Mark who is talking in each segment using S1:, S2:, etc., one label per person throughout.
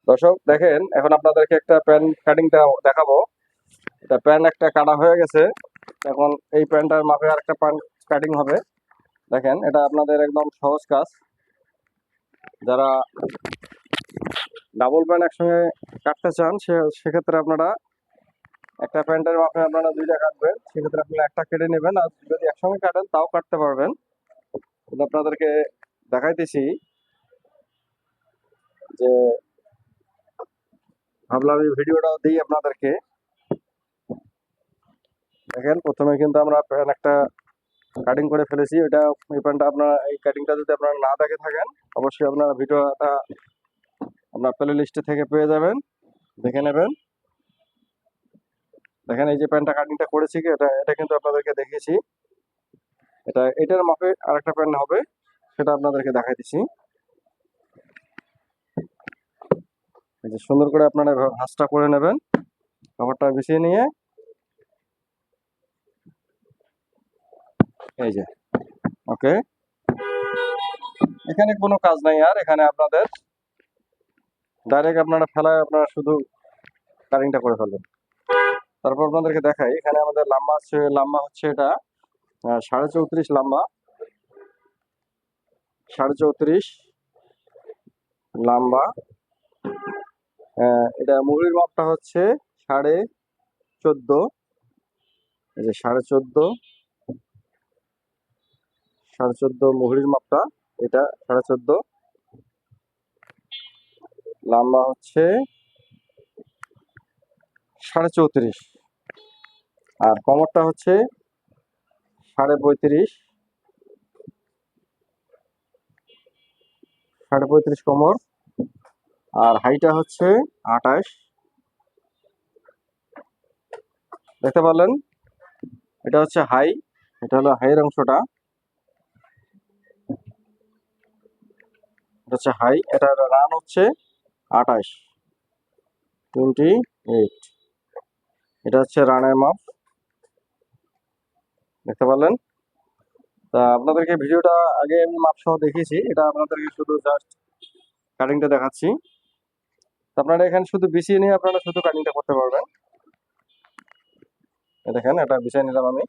S1: দর্শক দেখেন, এখন আপনাদেরকে একটা প্যান্ট কাটিংটা দেখাবো। এটা প্যান্ট একটা কাটা হয়ে গেছে। এখন এই প্যান্টটার মাপে আর একটা প্যান্ট কাটিং হবে। দেখেন, এটা আপনাদের একদম সহজ কাজ। যারা ডাবল প্যান্ট একসঙ্গে কাটতে চান সেক্ষেত্রে আপনারা একটা প্যান্টের মাপে আপনারা দুইটা কাটবেন, সেক্ষেত্রে আপনারা একটা কেটে নেবেন। আর যদি একসঙ্গে কাটেন তাও কাটতে পারবেন। কিন্তু আপনাদেরকে দেখাইতেছি যে ভাবলাম এই ভিডিওটা দিই আপনাদেরকে। দেখেন, প্রথমে কিন্তু আমরা প্যান্ট একটা কাটিং করে ফেলেছি। এটা এই প্যান্টটা আপনার এই কাটিংটা যদি আপনারা না দেখে থাকেন, অবশ্যই আপনারা ভিডিওটা আপনার প্লে লিস্টে থেকে পেয়ে যাবেন, দেখে নেবেন। দেখেন, এই যে প্যান্টটা কাটিংটা করেছি কি, এটা এটা কিন্তু আপনাদেরকে দেখিয়েছি। এটার মাপে আরেকটা প্যান্ট হবে, সেটা আপনাদেরকে দেখাই দিচ্ছি। এই যে সুন্দর করে আপনারা ভাঁজটা করে নেবেন, কাপড়টা বিছিয়ে নিয়ে। এই যে, ওকে। এখানে কোনো কাজ নাই, আর এখানে আপনাদের ডাইরেক্ট আপনারা ফেলায় আপনারা শুধু কাটিংটা করে ফেলবেন। তারপর আপনাদেরকে দেখাই, এখানে আমাদের লম্বা হচ্ছে এটা 34.5 লম্বা, 34.5 লম্বা। এটা মুহুরির মাপটা হচ্ছে 14.5। এই যে 14.5, 14.5 মুহুরির মাপটা। এটা 14.5 লম্বা হচ্ছে 34.5, আর কমরটা হচ্ছে 35.5, 35.5 কমর। আর হাইটা হচ্ছে 28। দেখতে পারলেন, এটা হচ্ছে হাই। এটা হলো হাইয়ের অংশটা, এটা হচ্ছে হাই। এটার রান হচ্ছে 28, 28। এটা হচ্ছে রানের মাপ, দেখতে পারলেন। তা আপনাদেরকে ভিডিওটা আগে আমি মাপ সহ দেখিয়েছি, এটা আপনাদেরকে শুধু জাস্ট কাটিংটা দেখাচ্ছি। তো আপনারা এখানে শুধু বিছিয়ে নিয়ে আপনারা শুধু কাটিংটা করতে পারবেন। দেখেন, এটা বিছিয়ে নিলাম আমি।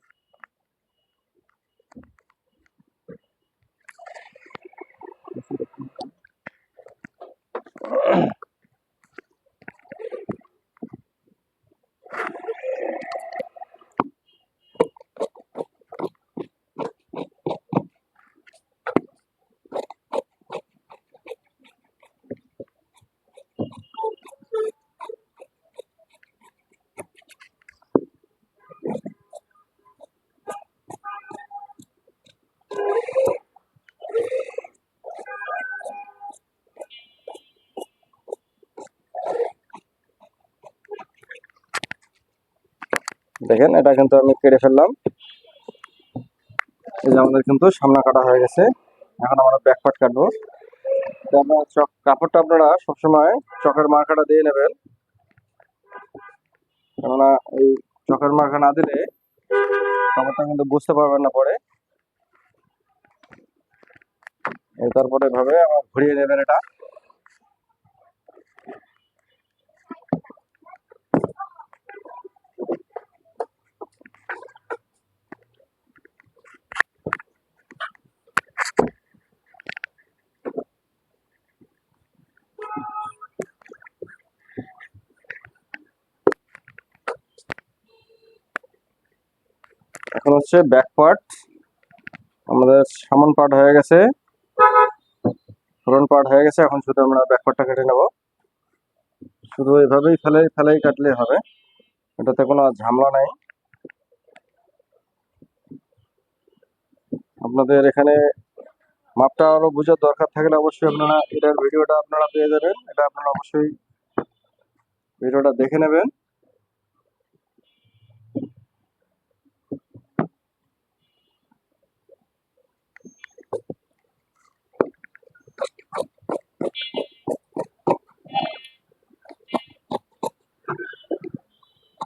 S1: দেখেন, এটা কিন্তু আমি কেটে ফেললাম। এই যে আমাদের কিন্তু সামনে কাটা হয়ে গেছে। এখন আমরা ব্যাক পার্ট কাটবো। তো আপনারা কাপড়টা আপনারা সবসময় চকের মার্কাটা দিয়ে নেবেন, কেননা এই চকের মার্কা না দিলে কাপড়টা কিন্তু বুঝতে পারবেন না পরে। তারপরে এভাবে আবার ঘুরিয়ে নেবেন এটা। এখন হচ্ছে ব্যাক পার্ট। আমাদের সামন পার্ট হয়ে গেছে, ফ্রন্ট পার্ট হয়ে গেছে। এখন শুধু আমরা ব্যাক পার্টটা কেটে নেব। শুধু এভাবেই ফেলাই ফেলাই কাটলে হবে, এটাতে কোনো ঝামেলা নাই। আপনাদের এখানে মাপটা আরো বোঝার দরকার থাকলে অবশ্যই আপনারা এটার ভিডিওটা আপনারা পেয়ে যাবেন। এটা আপনারা অবশ্যই ভিডিওটা দেখে নেবেন।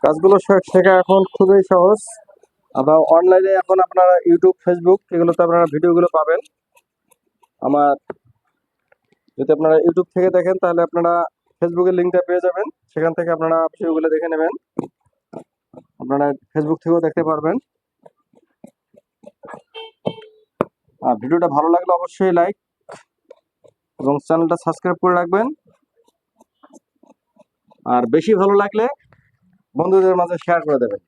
S1: কাজগুলো শেখা এখন খুবই সহজ। আপনার অনলাইনে এখন আপনারা ইউটিউব, ফেসবুক এগুলোতে আপনারা ভিডিওগুলো পাবেন। আমার যদি আপনারা ইউটিউব থেকে দেখেন তাহলে আপনারা ফেসবুকের লিঙ্কটা পেয়ে যাবেন, সেখান থেকে আপনারা ভিডিওগুলো দেখে নেবেন। আপনারা ফেসবুক থেকেও দেখতে পারবেন। আর ভিডিওটা ভালো লাগলে অবশ্যই লাইক এবং চ্যানেলটা সাবস্ক্রাইব করে রাখবেন। আর বেশি ভালো লাগলে বন্ধুদের মাঝে শেয়ার করে দেবেন।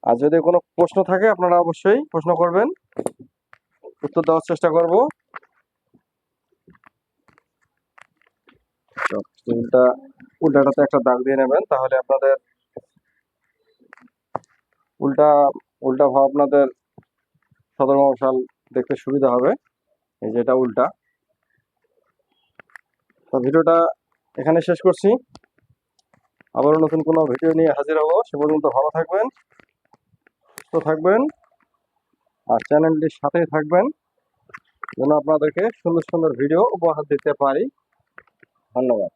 S1: আর যদি কোনো প্রশ্ন থাকে আপনারা অবশ্যই প্রশ্ন করবেন, উত্তর দেওয়ার চেষ্টা করব। উল্টাটাতে একটা দাগ দিয়ে নেবেন, তাহলে আপনাদের উল্টা উল্টা ভাব আপনাদের সদর মশাল দেখতে সুবিধা হবে। এই যে এটা উল্টা। তো ভিডিওটা এখানে শেষ করছি, আবারও নতুন কোনো ভিডিও নিয়ে হাজির হব। সে পর্যন্ত ভালো থাকবেন, সুস্থ থাকবেন, আর চ্যানেলটির সাথেই থাকবেন যেন আপনাদেরকে সুন্দর সুন্দর ভিডিও উপহার দিতে পারি। ধন্যবাদ।